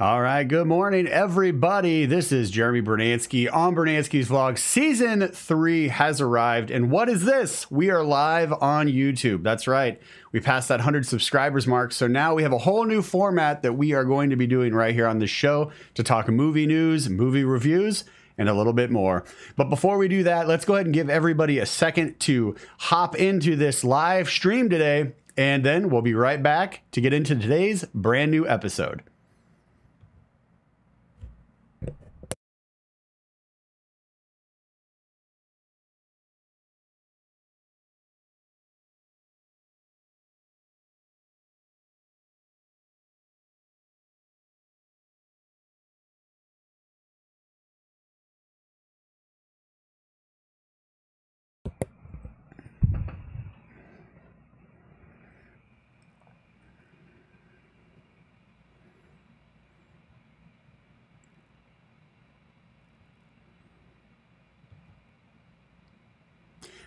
All right, good morning, everybody. This is Jeremy Brunansky on Brunansky's Vlog. Season 3 has arrived, and what is this? We are live on YouTube. That's right. We passed that 100 subscribers mark, so now we have a whole new format that we are going to be doing right here on the show to talk movie news, movie reviews, and a little bit more. But before we do that, let's go ahead and give everybody a second to hop into this live stream today, and then we'll be right back to get into today's brand new episode.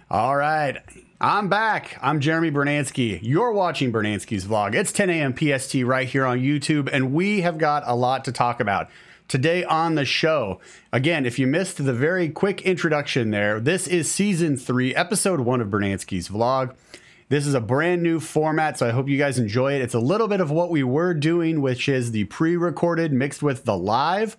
All right, I'm back. I'm Jeremy Brunansky. You're watching Brunansky's Vlog. It's 10 a.m. PST right here on YouTube, and we have got a lot to talk about today on the show. Again, if you missed the very quick introduction there, this is Season 3, Episode 1 of Brunansky's Vlog. This is a brand new format, so I hope you guys enjoy it. It's a little bit of what we were doing, which is the pre-recorded mixed with the live.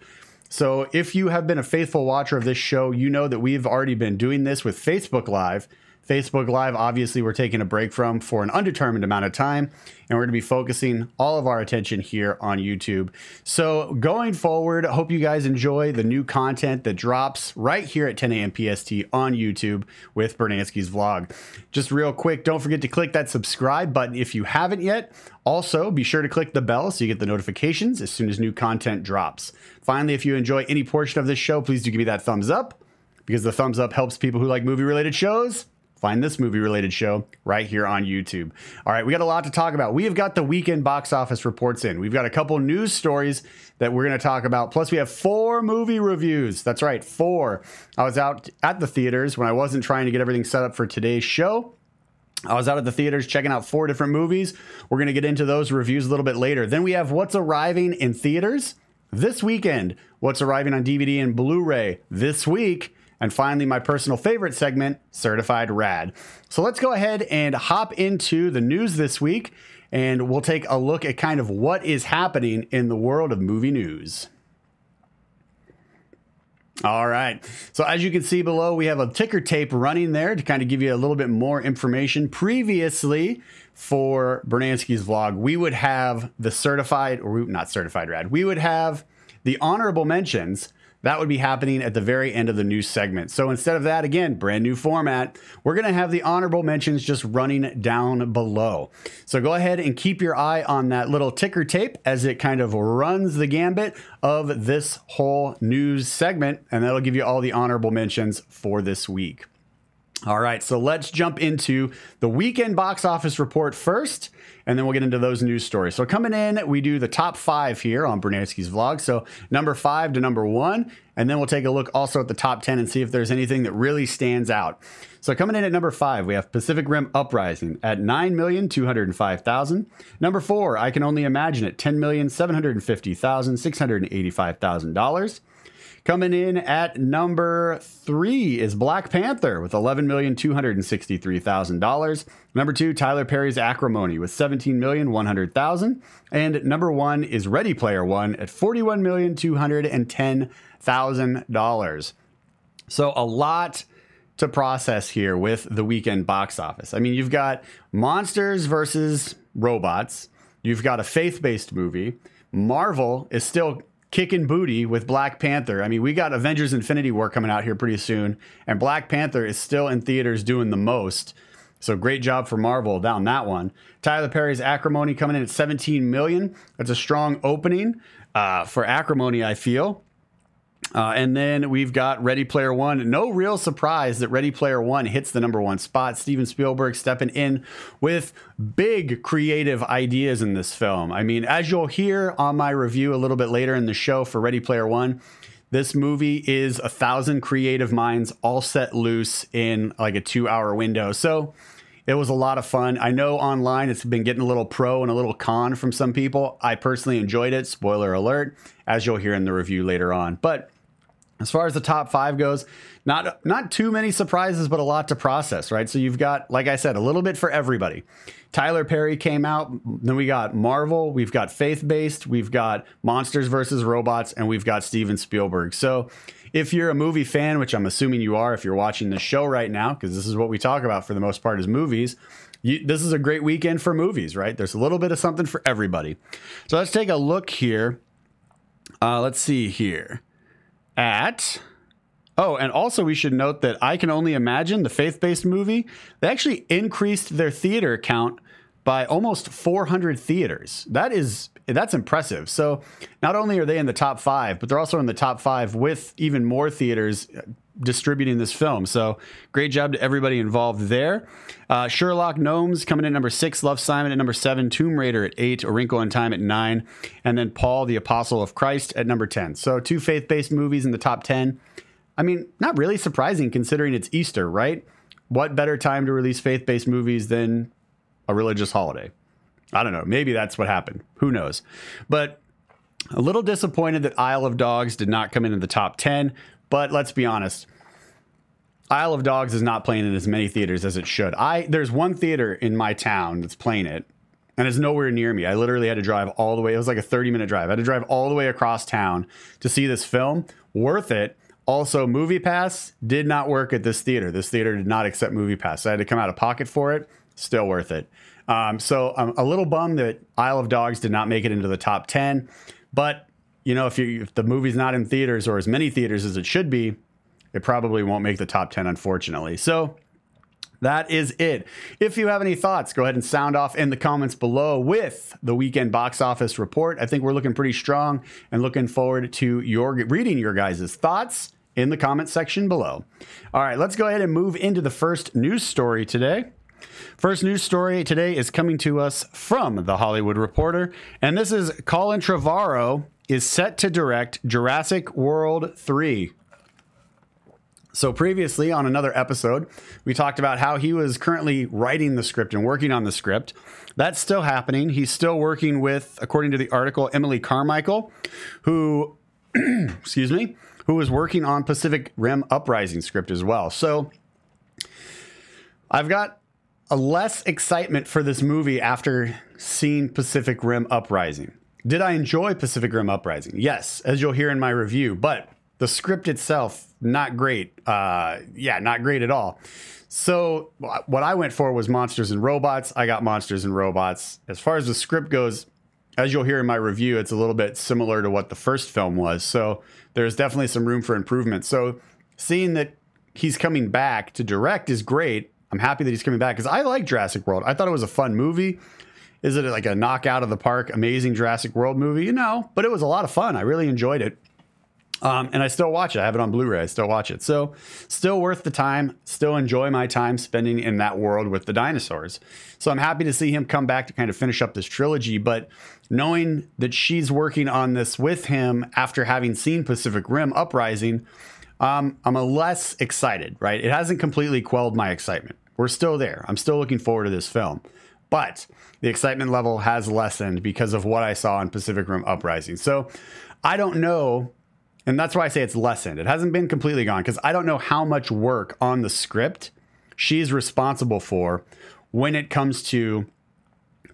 So if you have been a faithful watcher of this show, you know that we've already been doing this with Facebook Live. Facebook Live, obviously, we're taking a break from for an undetermined amount of time, and we're going to be focusing all of our attention here on YouTube. So going forward, I hope you guys enjoy the new content that drops right here at 10 a.m. PST on YouTube with Brunansky's Vlog. Just real quick, don't forget to click that subscribe button if you haven't yet. Also, be sure to click the bell so you get the notifications as soon as new content drops. Finally, if you enjoy any portion of this show, please do give me that thumbs up, because the thumbs up helps people who like movie-related shows find this movie-related show right here on YouTube. All right, we got a lot to talk about. We have got the weekend box office reports in. We've got a couple news stories that we're going to talk about. Plus, we have 4 movie reviews. That's right, 4. I was out at the theaters when I wasn't trying to get everything set up for today's show. I was out at the theaters checking out 4 different movies. We're going to get into those reviews a little bit later. Then we have what's arriving in theaters this weekend, what's arriving on DVD and Blu-ray this week, and finally, my personal favorite segment, Certified Rad. So let's go ahead and hop into the news this week, and we'll take a look at kind of what is happening in the world of movie news. All right, so as you can see below, we have a ticker tape running there to kind of give you a little bit more information. Previously, for Brunansky's Vlog, we would have the certified, or not certified rad, we would have the honorable mentions. That would be happening at the very end of the news segment. So instead of that, again, brand new format, we're going to have the honorable mentions just running down below. So go ahead and keep your eye on that little ticker tape as it kind of runs the gambit of this whole news segment, and that'll give you all the honorable mentions for this week. All right, so let's jump into the weekend box office report first, and then we'll get into those news stories. So coming in, we do the top 5 here on Brunansky's Vlog. So number 5 to number 1, and then we'll take a look also at the top 10 and see if there's anything that really stands out. So coming in at number 5, we have Pacific Rim Uprising at $9,205,000. Number 4, I Can Only Imagine at $10,750,685,000. Coming in at number 3 is Black Panther with $11,263,000. Number 2, Tyler Perry's Acrimony with $17,100,000. And number 1 is Ready Player One at $41,210,000. So a lot to process here with the weekend box office. I mean, you've got monsters versus robots. You've got a faith-based movie. Marvel is still kicking booty with Black Panther. I mean, we got Avengers Infinity War coming out here pretty soon, and Black Panther is still in theaters doing the most. So great job for Marvel down that one. Tyler Perry's Acrimony coming in at $17 million. That's a strong opening for Acrimony, I feel. And then we've got Ready Player One. No real surprise that Ready Player One hits the number 1 spot. Steven Spielberg stepping in with big creative ideas in this film. I mean, as you'll hear on my review a little bit later in the show for Ready Player One, this movie is 1,000 creative minds all set loose in like a 2-hour window. So It was a lot of fun. I know online it's been getting a little pro and a little con from some people. I personally enjoyed it. Spoiler alert, as you'll hear in the review later on. But as far as the top 5 goes, not too many surprises, but a lot to process, right? So you've got, like I said, a little bit for everybody. Tyler Perry came out. Then we got Marvel. We've got faith-based. We've got Monsters versus Robots. And we've got Steven Spielberg. So if you're a movie fan, which I'm assuming you are if you're watching the show right now, because this is what we talk about for the most part is movies, this is a great weekend for movies, right? There's a little bit of something for everybody. So let's take a look here. Let's see here. Oh, and also we should note that I Can Only Imagine, the faith-based movie, they actually increased their theater count by almost 400 theaters. That's impressive. So not only are they in the top 5, but they're also in the top 5 with even more theaters distributing this film. So great job to everybody involved there. Sherlock Gnomes coming in number 6, Love, Simon at number 7, Tomb Raider at 8, A Wrinkle in Time at 9, and then Paul, the Apostle of Christ at number 10. So 2 faith-based movies in the top 10. I mean, not really surprising considering it's Easter, right? What better time to release faith-based movies than a religious holiday? I don't know. Maybe that's what happened. Who knows? But a little disappointed that Isle of Dogs did not come into the top 10. But let's be honest. Isle of Dogs is not playing in as many theaters as it should. There's one theater in my town that's playing it, and it's nowhere near me. I literally had to drive all the way. It was like a 30-minute drive. I had to drive all the way across town to see this film. Worth it. Also, MoviePass did not work at this theater. This theater did not accept MoviePass. So I had to come out of pocket for it. Still worth it. So I'm a little bummed that Isle of Dogs did not make it into the top 10. But, you know, if the movie's not in theaters or as many theaters as it should be, it probably won't make the top 10, unfortunately. So that is it. If you have any thoughts, go ahead and sound off in the comments below with the weekend box office report. I think we're looking pretty strong and looking forward to reading your guys' thoughts in the comment section below. All right, let's go ahead and move into the first news story today. First news story today is coming to us from The Hollywood Reporter, and this is Colin Trevorrow is set to direct Jurassic World 3. So previously on another episode, we talked about how he was currently writing the script and working on the script. That's still happening. He's still working with, according to the article, Emily Carmichael, who, excuse me, who was working on Pacific Rim Uprising script as well. So I've got a less excitement for this movie after seeing Pacific Rim Uprising. Did I enjoy Pacific Rim Uprising? Yes, as you'll hear in my review, but the script itself, not great. Yeah, not great at all. So what I went for was Monsters and Robots. I got Monsters and Robots. As far as the script goes, as you'll hear in my review, it's a little bit similar to what the first film was. So there's definitely some room for improvement. So seeing that he's coming back to direct is great. I'm happy that he's coming back because I like Jurassic World. I thought it was a fun movie. Is it like a knockout of the park, amazing Jurassic World movie? You know, but it was a lot of fun. I really enjoyed it. And I still watch it. I have it on Blu-ray. I still watch it. So still worth the time. Still enjoy my time spending in that world with the dinosaurs. So I'm happy to see him come back to kind of finish up this trilogy. But knowing that she's working on this with him after having seen Pacific Rim Uprising, I'm a less excited, right? It hasn't completely quelled my excitement. We're still there. I'm still looking forward to this film. But the excitement level has lessened because of what I saw in Pacific Rim Uprising. So I don't know. And that's why I say it's lessened. It hasn't been completely gone because I don't know how much work on the script she's responsible for when it comes to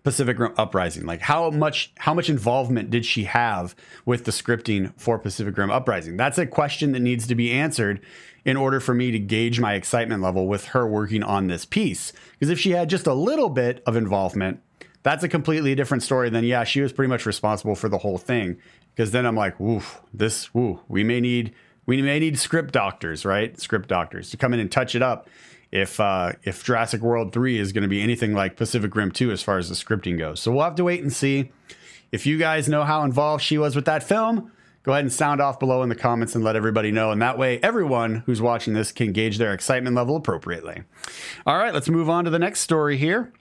Pacific Rim Uprising. Like how much involvement did she have with the scripting for Pacific Rim Uprising? That's a question that needs to be answered in order for me to gauge my excitement level with her working on this piece. Because if she had just a little bit of involvement, that's a completely different story than, yeah, she was pretty much responsible for the whole thing. Because then I'm like, we may need script doctors, right? Script doctors to come in and touch it up if Jurassic World 3 is going to be anything like Pacific Rim 2 as far as the scripting goes. So we'll have to wait and see. If you guys know how involved she was with that film, go ahead and sound off below in the comments and let everybody know. And that way, everyone who's watching this can gauge their excitement level appropriately. All right, let's move on to the next story here.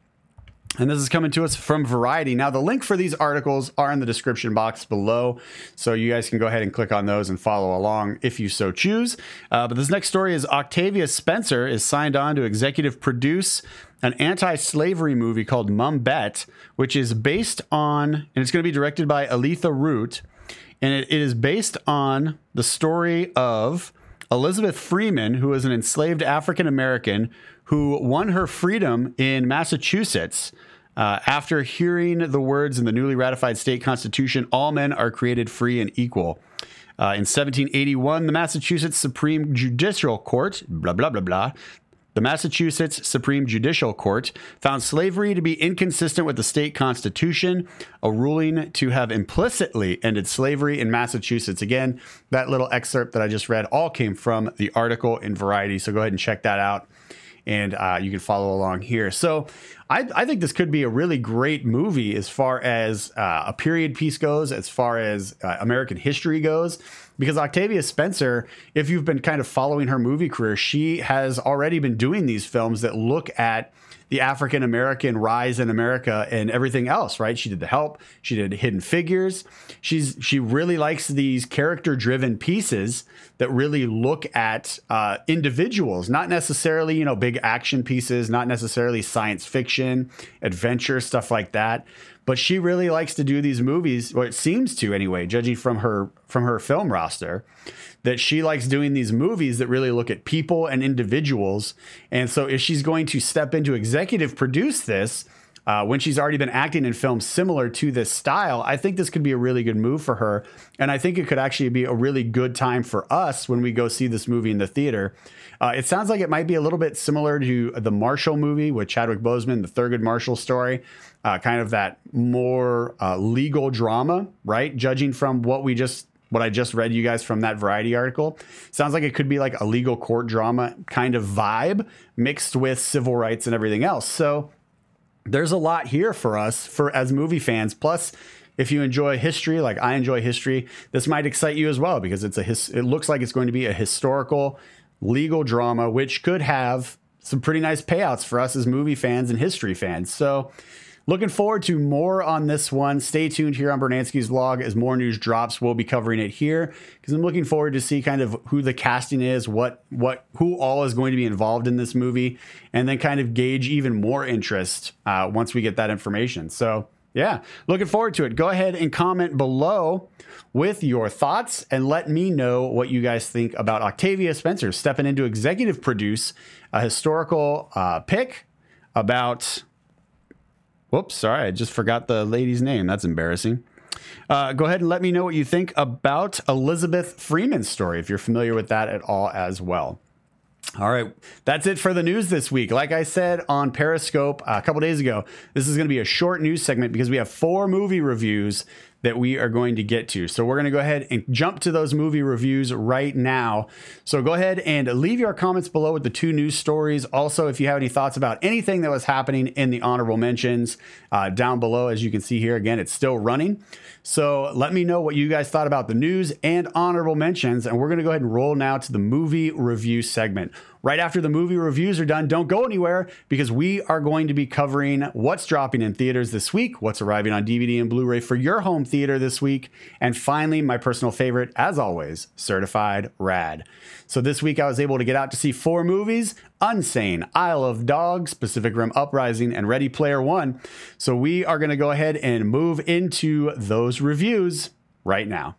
And this is coming to us from Variety. Now, the link for these articles are in the description box below, so you guys can go ahead and click on those and follow along if you so choose. But this next story is Octavia Spencer is signed on to executive produce an anti-slavery movie called Mum Bet, which is based on, and it's going to be directed by Aletha Root, and it is based on the story of Elizabeth Freeman, who was an enslaved African American who won her freedom in Massachusetts after hearing the words in the newly ratified state constitution, "All men are created free and equal." In 1781, the Massachusetts Supreme Judicial Court, blah, blah, blah, blah, the Massachusetts Supreme Judicial Court found slavery to be inconsistent with the state constitution, a ruling to have implicitly ended slavery in Massachusetts. Again, that little excerpt that I just read all came from the article in Variety, so go ahead and check that out. And you can follow along here. So I think this could be a really great movie as far as a period piece goes, as far as American history goes, because Octavia Spencer, if you've been kind of following her movie career, she has already been doing these films that look at the African-American rise in America and everything else, right? She did The Help. She did Hidden Figures. She really likes these character-driven pieces that really look at individuals, not necessarily, you know, big action pieces, not necessarily science fiction, adventure, stuff like that. But she really likes to do these movies, or it seems to anyway, judging from her film roster, that she likes doing these movies that really look at people and individuals. And so if she's going to step into executive produce this, when she's already been acting in films similar to this style, I think this could be a really good move for her. And I think it could actually be a really good time for us when we go see this movie in the theater. It sounds like it might be a little bit similar to the Marshall movie with Chadwick Boseman, the Thurgood Marshall story, kind of that more legal drama, right? Judging from what I just read you guys from that Variety article. Sounds like it could be like a legal court drama kind of vibe mixed with civil rights and everything else. So there's a lot here for us as movie fans. Plus, if you enjoy history, like I enjoy history, this might excite you as well, because it looks like it's going to be a historical legal drama, which could have some pretty nice payouts for us as movie fans and history fans. So looking forward to more on this one. Stay tuned here on Brunansky's vlog. As more news drops, we'll be covering it here, because I'm looking forward to see kind of who the casting is, who all is going to be involved in this movie, and then kind of gauge even more interest once we get that information. So yeah, looking forward to it. Go ahead and comment below with your thoughts and let me know what you guys think about Octavia Spencer stepping into executive produce a historical pick about... Whoops, sorry, I just forgot the lady's name. That's embarrassing. Go ahead and let me know what you think about Elizabeth Freeman's story, if you're familiar with that at all as well. All right, that's it for the news this week. Like I said on Periscope a couple days ago, this is going to be a short news segment because we have 4 movie reviews that we are going to get to. So we're going to go ahead and jump to those movie reviews right now. So go ahead and leave your comments below with the 2 news stories. Also, if you have any thoughts about anything that was happening in the honorable mentions down below, as you can see here, again, it's still running. So let me know what you guys thought about the news and honorable mentions. And we're going to go ahead and roll now to the movie review segment. Right after the movie reviews are done, don't go anywhere, because we are going to be covering what's dropping in theaters this week, what's arriving on DVD and Blu-ray for your home theater this week, and finally, my personal favorite, as always, Certified Rad. So this week I was able to get out to see 4 movies: Unsane, Isle of Dogs, Pacific Rim Uprising, and Ready Player One. So we are going to go ahead and move into those reviews right now.